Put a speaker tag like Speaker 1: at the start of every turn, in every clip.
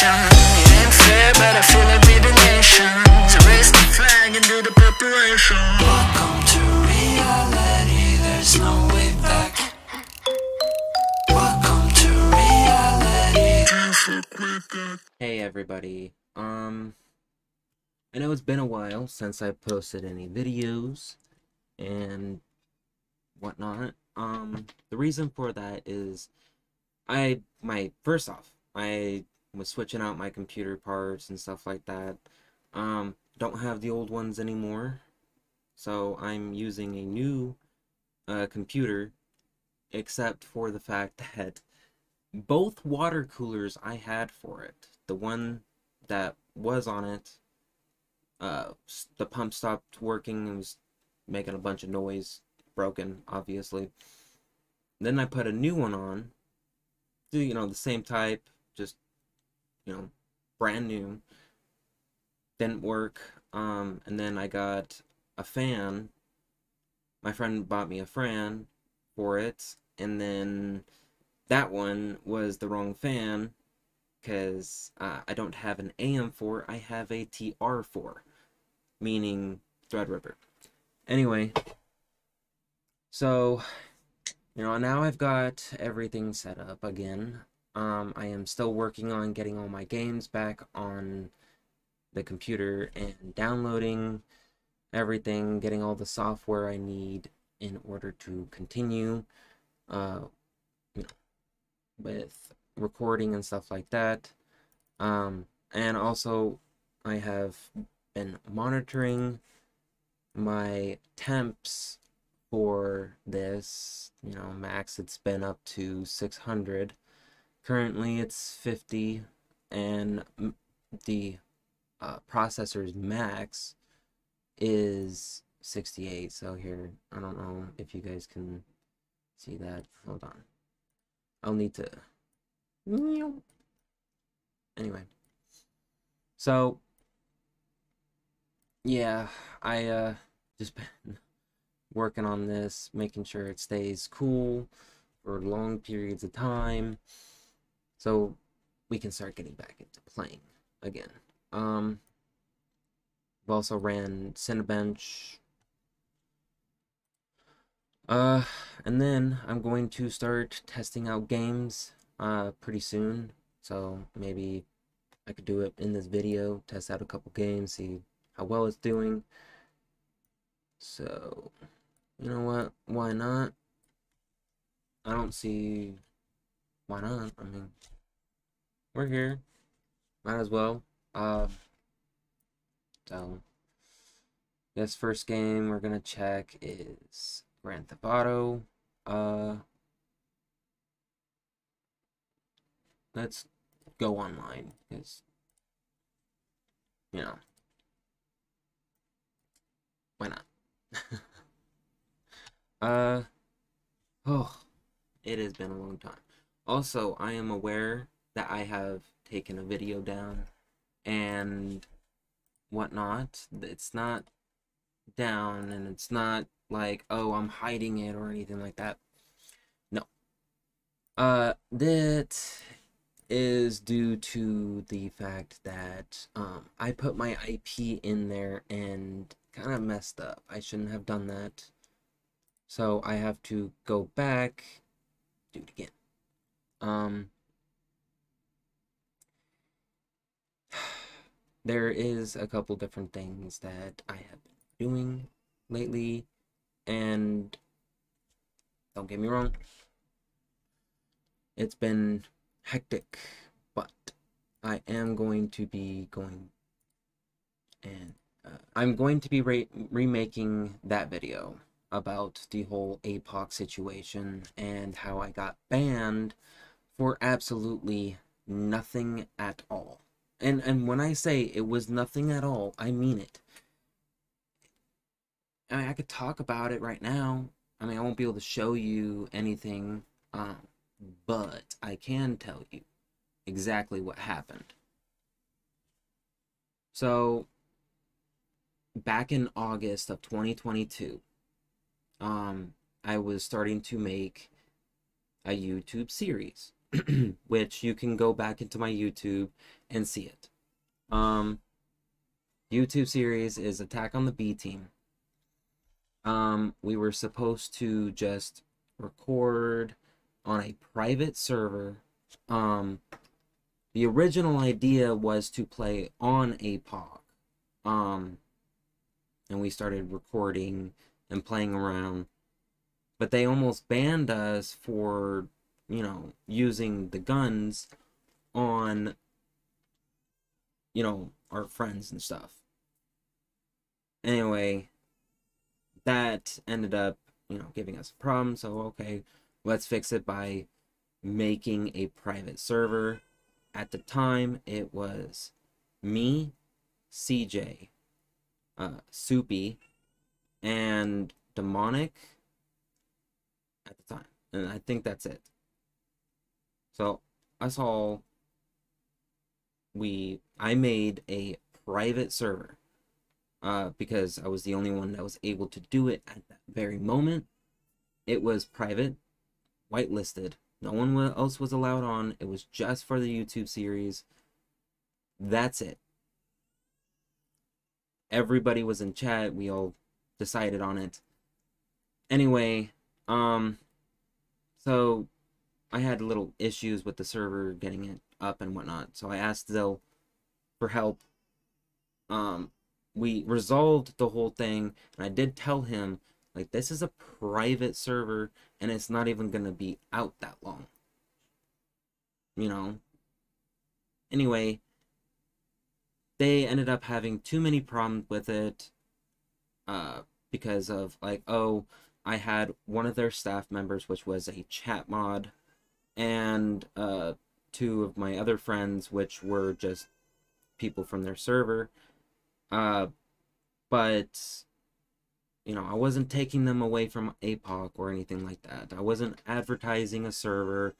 Speaker 1: nation. It ain't fair, but I feel like we're the nation. So raise the flag and do the preparation. Welcome to reality, there's no way back. Welcome to reality. Can't fuck with that.
Speaker 2: Hey everybody, I know it's been a while since I posted any videos and whatnot. The reason for that is first off, I was switching out my computer parts and stuff like that. Don't have the old ones anymore, so I'm using a new computer, except for the fact that both water coolers I had for it, the one that was on it, the pump stopped working and was making a bunch of noise, broken, obviously. Then I put a new one on, you know, the same type, just, you know, brand new. Didn't work. And then I got a fan. My friend bought me a fan for it, and then that one was the wrong fan, because I don't have an AM4, I have a TR4, meaning Threadripper. Anyway, so, you know, now I've got everything set up again. I am still working on getting all my games back on the computer and downloading everything, getting all the software I need in order to continue, you know, with recording and stuff like that. And also I have been monitoring my temps for this. You know, max it's been up to 600. Currently it's 50, and the processor's max is 68. So here, I don't know if you guys can see that. Hold on, I'll need to. Anyway, so yeah, I just been working on this, making sure it stays cool for long periods of time, so we can start getting back into playing again. I've also ran Cinebench. And then I'm going to start testing out games pretty soon, so maybe I could do it in this video, test out a couple games, see how well it's doing. So, you know what, why not? I don't see why not. I mean, we're here, might as well. So this first game we're gonna check is Grand Theft Auto. Let's go online, because, you know, why not? Oh, it has been a long time. Also, I am aware that I have taken a video down and whatnot. It's not down, and it's not like, oh, I'm hiding it or anything like that. No. That is due to the fact that I put my IP in there and kind of messed up. I shouldn't have done that. So I have to go back, do it again. There is a couple different things that I have been doing lately, and don't get me wrong, it's been hectic, but I am going to be going, and I'm going to be remaking that video about the whole Apoc situation and how I got banned for absolutely nothing at all. And when I say it was nothing at all, I mean it. I mean, I could talk about it right now. I mean, I won't be able to show you anything, but I can tell you exactly what happened. So, back in August of 2022, I was starting to make a YouTube series. which you can go back into my YouTube and see it. YouTube series is Attack on the B Team. We were supposed to just record on a private server. The original idea was to play on Apoc. And we started recording and playing around. But they almost banned us for, you know, using the guns on, you know, our friends and stuff. Anyway, that ended up, you know, giving us a problem. So, okay, let's fix it by making a private server. At the time, it was me, CJ, Soupy, and Demonic at the time. And I think that's it. So, us all, I made a private server. Because I was the only one that was able to do it at that very moment. It was private, whitelisted. No one else was allowed on. It was just for the YouTube series. That's it. Everybody was in chat. We all decided on it. Anyway, so I had little issues with the server getting it up and whatnot. So I asked Zill for help. We resolved the whole thing, and I did tell him, like, this is a private server, and it's not even gonna be out that long. You know? Anyway, they ended up having too many problems with it, because of, like, oh, I had one of their staff members, which was a chat mod, and, two of my other friends, which were just people from their server. But, you know, I wasn't taking them away from Apoc or anything like that. I wasn't advertising a server.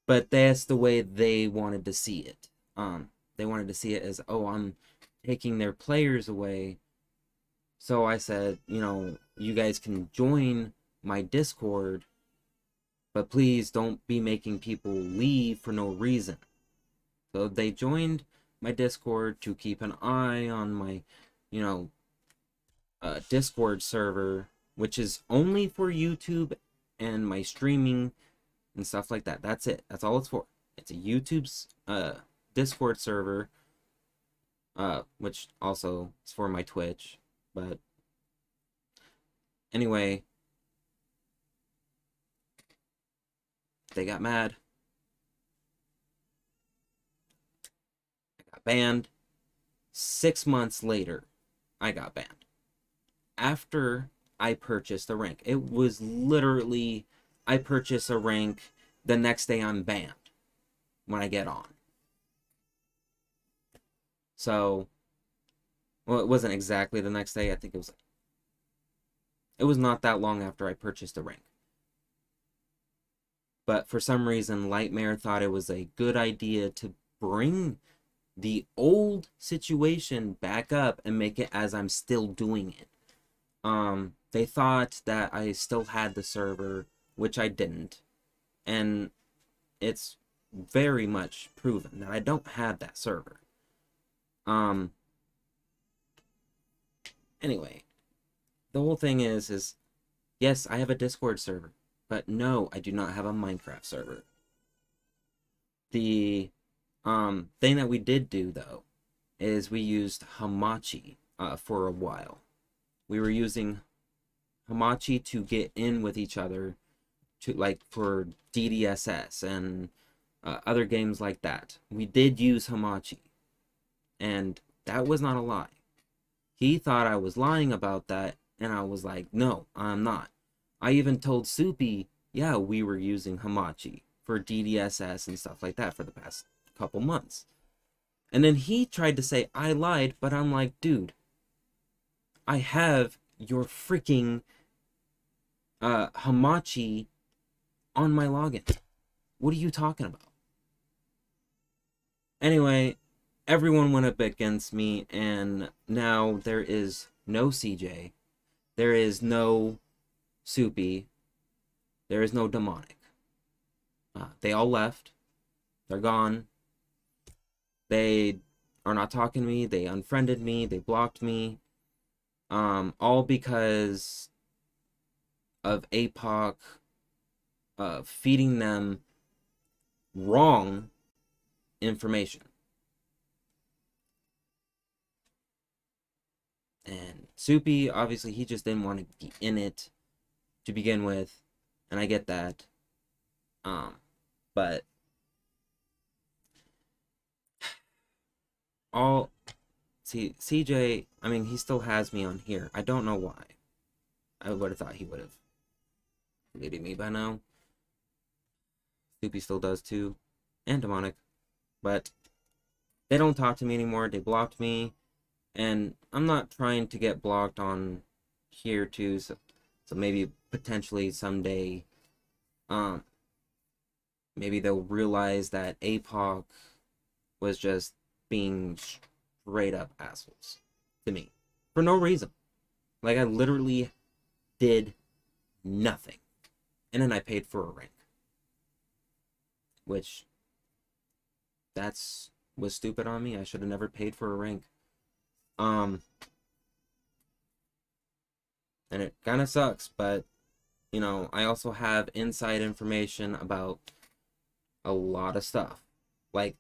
Speaker 2: But that's the way they wanted to see it. They wanted to see it as, oh, I'm taking their players away. So I said, you know, you guys can join my Discord, but please don't be making people leave for no reason. So they joined my Discord to keep an eye on my, you know, Discord server, which is only for YouTube and my streaming and stuff like that. That's it. That's all it's for. It's a YouTube's Discord server, which also is for my Twitch. But anyway, they got mad. Banned. 6 months later, I got banned. After I purchased a rank. It was literally, I purchased a rank, the next day I'm banned when I get on. So, well, it wasn't exactly the next day. I think it was not that long after I purchased a rank. But for some reason, Lightmare thought it was a good idea to bring the old situation back up and make it as I'm still doing it. They thought that I still had the server, which I didn't. And it's very much proven that I don't have that server. Anyway, the whole thing is yes, I have a Discord server, but no, I do not have a Minecraft server. The thing that we did do, though, is we used Hamachi for a while. We were using Hamachi to get in with each other, to, like, for DDSS and other games like that. We did use Hamachi, and that was not a lie. He thought I was lying about that, and I was like, no, I'm not. I even told Soupy, yeah, we were using Hamachi for DDSS and stuff like that for the past couple months. And then he tried to say I lied, but I'm like, dude, I have your freaking Hamachi on my login. What are you talking about? Anyway, everyone went up against me, and now there is no CJ, there is no Soupy, there is no Demonic. They all left. They're gone. They are not talking to me. They unfriended me. They blocked me. All because of Apoc feeding them wrong information. And Soupy, obviously, he just didn't want to be in it to begin with, and I get that. But CJ, I mean, he still has me on here. I don't know why. I would have thought he would have deleted me by now. Soupy still does too, and Demonic, but they don't talk to me anymore. They blocked me, and I'm not trying to get blocked on here too. So maybe potentially someday, maybe they'll realize that Apoc was just being straight up assholes to me for no reason. Like, I literally did nothing, and then I paid for a rank, which was stupid on me. I should have never paid for a rank. And it kind of sucks, but you know, I also have inside information about a lot of stuff. Like,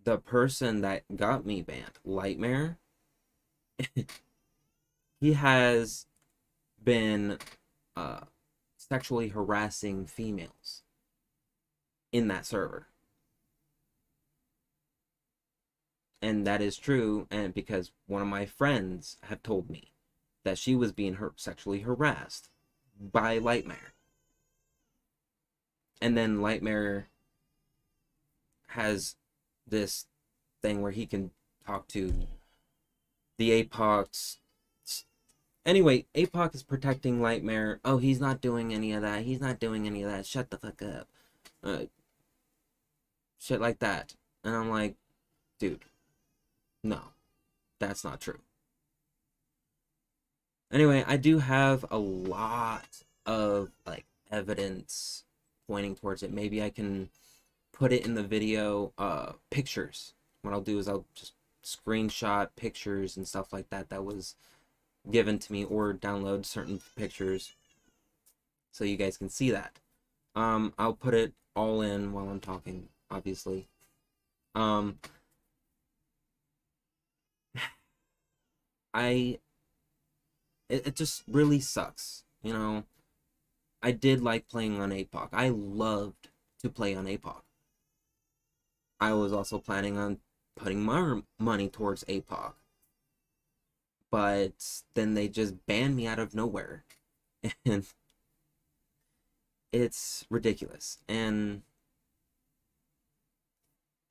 Speaker 2: the person that got me banned, Lightmare, he has been sexually harassing females in that server. And that is true, and because one of my friends have told me that she was being sexually harassed by Lightmare. And then Lightmare has this thing where he can talk to the Apocs. Anyway, Apoc is protecting Lightmare. Oh, he's not doing any of that. He's not doing any of that. Shut the fuck up. Shit like that. And I'm like, dude, no, that's not true. Anyway, I do have a lot of like evidence pointing towards it. Maybe I can put it in the video, pictures. What I'll do is I'll just screenshot pictures and stuff like that that was given to me, or download certain pictures so you guys can see that. I'll put it all in while I'm talking, obviously. It just really sucks, you know. I did like playing on Apoc. I loved to play on Apoc. I was also planning on putting my money towards Apoc, but then they just banned me out of nowhere, and it's ridiculous. And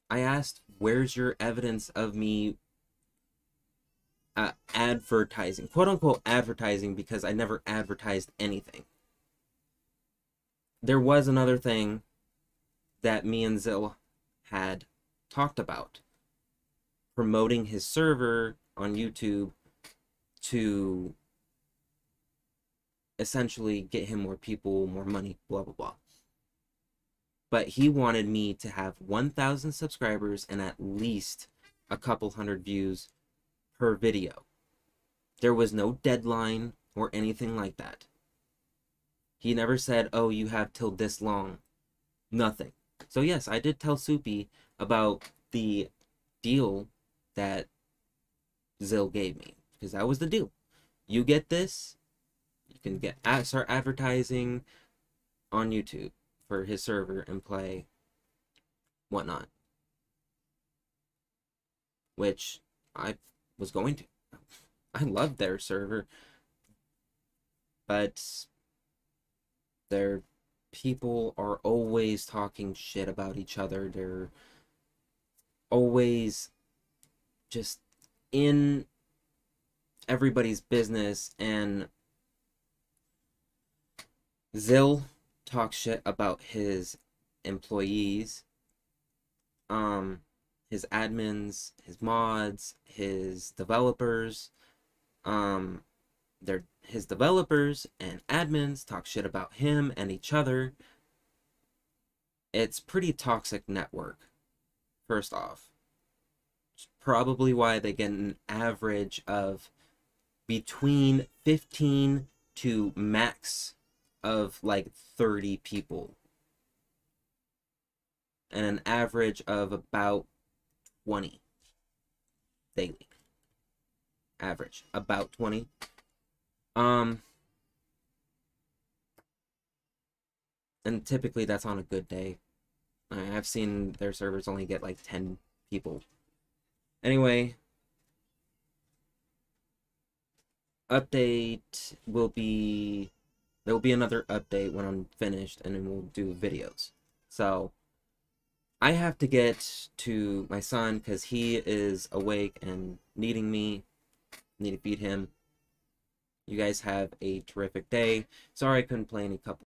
Speaker 2: I asked, where's your evidence of me advertising, quote-unquote advertising, because I never advertised anything. There was another thing that me and Zil had talked about, promoting his server on YouTube to essentially get him more people, more money, blah blah blah. But he wanted me to have 1,000 subscribers and at least a couple hundred views per video. There was no deadline or anything like that. He never said, oh, you have till this long. Nothing. So yes, I did tell Soupy about the deal that Zil gave me, because that was the deal. You get this, you can start advertising on YouTube for his server and play whatnot, which I was going to. I love their server, but their people are always talking shit about each other. They're always just in everybody's business, and Zil talks shit about his employees, his admins, his mods, his developers. His developers and admins talk shit about him and each other. it's pretty toxic network, first off. It's probably why they get an average of between 15 to max of like 30 people. And an average of about 20 daily. Average. About 20. And typically that's on a good day. I've seen their servers only get like 10 people. Anyway, update will be... There will be another update when I'm finished, and then we'll do videos. So, I have to get to my son because he is awake and needing me. Need to feed him. You guys have a terrific day. Sorry I couldn't play any couple